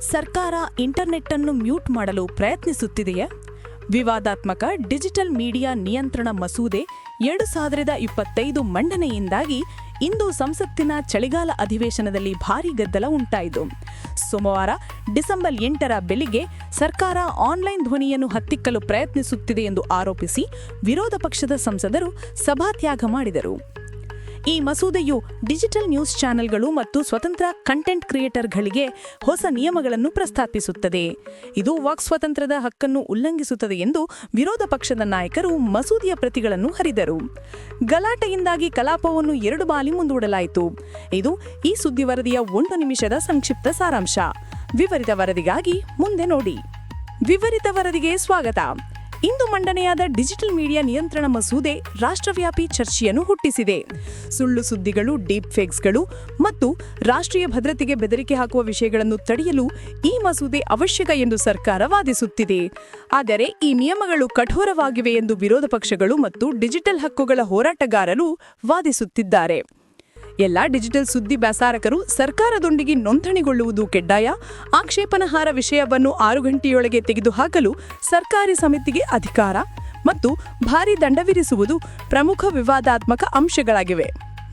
ಸರ್ಕಾರ ಇಂಟರ್ನೆಟ್ ಅನ್ನು ಮ್ಯೂಟ್ ಮಾಡಲು ಪ್ರಯತ್ನಿಸುತ್ತಿದೆಯೇ? ವಿವಾದಾತ್ಮಕ ಡಿಜಿಟಲ್ ಮೀಡಿಯಾ ನಿಯಂತ್ರಣ ಮಸೂದೆ 2025 ಮಂಡನೆಯಿಂದಾಗಿ ಇಂದು ಸಂಸತ್ತಿನ ಚಳಿಗಾಲ ಅಧಿವೇಶನದಲ್ಲಿ ಭಾರೀ ಗದ್ದಲ ಉಂಟಾಯಿತು. ಸೋಮವಾರ ಡಿಸೆಂಬರ್ 8ರ ಬೆಳಿಗ್ಗೆ ಸರ್ಕಾರ ಆನ್ಲೈನ್ ಧ್ವನಿಯನ್ನು ಹತ್ತಿಕ್ಕಲು ಪ್ರಯತ್ನಿಸುತ್ತಿದೆ ಎಂದು ಆರೋಪಿಸಿ ವಿರೋಧ ಪಕ್ಷದ ಸಂಸದರು ಸಭಾತ್ಯಾಗ ಮಾಡಿದರು. ಈ ಮಸೂದೆಯು ಡಿಜಿಟಲ್ ನ್ಯೂಸ್ ಚಾನೆಲ್ಗಳು ಮತ್ತು ಸ್ವತಂತ್ರ ಕಂಟೆಂಟ್ ಕ್ರಿಯೇಟರ್ಗಳಿಗೆ ಹೊಸ ನಿಯಮಗಳನ್ನು ಪ್ರಸ್ತಾಪಿಸುತ್ತದೆ. ಇದು ವಾಕ್ ಸ್ವಾತಂತ್ರ್ಯದ ಹಕ್ಕನ್ನು ಉಲ್ಲಂಘಿಸುತ್ತದೆ ಎಂದು ವಿರೋಧ ಪಕ್ಷದ ನಾಯಕರು ಮಸೂದೆಯ ಪ್ರತಿಗಳನ್ನು ಹರಿದರು. ಗಲಾಟೆಯಿಂದಾಗಿ ಕಲಾಪವನ್ನು 2 ಬಾರಿ ಮುಂದೂಡಲಾಯಿತು. ಇದು ಈ ಸುದ್ದಿ ವರದಿಯ 1 ನಿಮಿಷದ ಸಂಕ್ಷಿಪ್ತ ಸಾರಾಂಶ. ವಿವರಿತ ವರದಿಗಾಗಿ ಮುಂದೆ ನೋಡಿ. ವಿವರಿತ ವರದಿಗೆ ಸ್ವಾಗತ. ಇಂದು ಮಂಡನೆಯಾದ ಡಿಜಿಟಲ್ ಮೀಡಿಯಾ ನಿಯಂತ್ರಣ ಮಸೂದೆ ರಾಷ್ಟ್ರವ್ಯಾಪಿ ಚರ್ಚೆಯನ್ನು ಹುಟ್ಟಿಸಿದೆ. ಸುಳ್ಳು ಸುದ್ದಿಗಳು, ಡೀಪ್ ಫೇಕ್ಸ್ಗಳು ಮತ್ತು ರಾಷ್ಟ್ರೀಯ ಭದ್ರತೆಗೆ ಬೆದರಿಕೆ ಹಾಕುವ ವಿಷಯಗಳನ್ನು ತಡೆಯಲು ಈ ಮಸೂದೆ ಅವಶ್ಯಕ ಎಂದು ಸರ್ಕಾರ ವಾದಿಸುತ್ತಿದೆ. ಆದರೆ ಈ ನಿಯಮಗಳು ಕಠೋರವಾಗಿವೆ ಎಂದು ವಿರೋಧ ಪಕ್ಷಗಳು ಮತ್ತು ಡಿಜಿಟಲ್ ಹಕ್ಕುಗಳ ಹೋರಾಟಗಾರರು ವಾದಿಸುತ್ತಿದ್ದಾರೆ. ಎಲ್ಲ ಡಿಜಿಟಲ್ ಸುದ್ದಿ ಪ್ರಸಾರಕರು ಸರ್ಕಾರದೊಂದಿಗೆ ನೋಂದಣಿಗೊಳ್ಳುವುದು ಕಡ್ಡಾಯ. ಆಕ್ಷೇಪಣಾರ್ಹ ವಿಷಯವನ್ನು 6 ಗಂಟೆಯೊಳಗೆ ತೆಗೆದುಹಾಕಲು ಸರ್ಕಾರಿ ಸಮಿತಿಗೆ ಅಧಿಕಾರ ಮತ್ತು ಭಾರೀ ದಂಡ ವಿಧಿಸುವುದು ಪ್ರಮುಖ ವಿವಾದಾತ್ಮಕ ಅಂಶಗಳಾಗಿವೆ.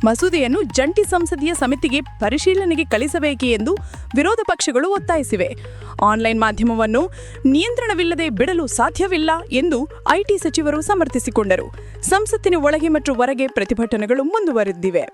ಮಸೂದೆಯನ್ನು ಜಂಟಿ ಸಂಸದೀಯ ಸಮಿತಿಗೆ ಪರಿಶೀಲನೆಗೆ ಕಳಿಸಬೇಕೆ ಎಂದು ವಿರೋಧ ಪಕ್ಷಗಳು ಒತ್ತಾಯಿಸಿವೆ. ಆನ್ಲೈನ್ ಮಾಧ್ಯಮವನ್ನು ನಿಯಂತ್ರಣವಿಲ್ಲದೆ ಬಿಡಲು ಸಾಧ್ಯವಿಲ್ಲ ಎಂದು ಐಟಿ ಸಚಿವರು ಸಮರ್ಥಿಸಿಕೊಂಡರು. ಸಂಸತ್ತಿನ ಒಳಗೆ ಮತ್ತು ಹೊರಗೆ ಪ್ರತಿಭಟನೆಗಳು ಮುಂದುವರೆದಿವೆ.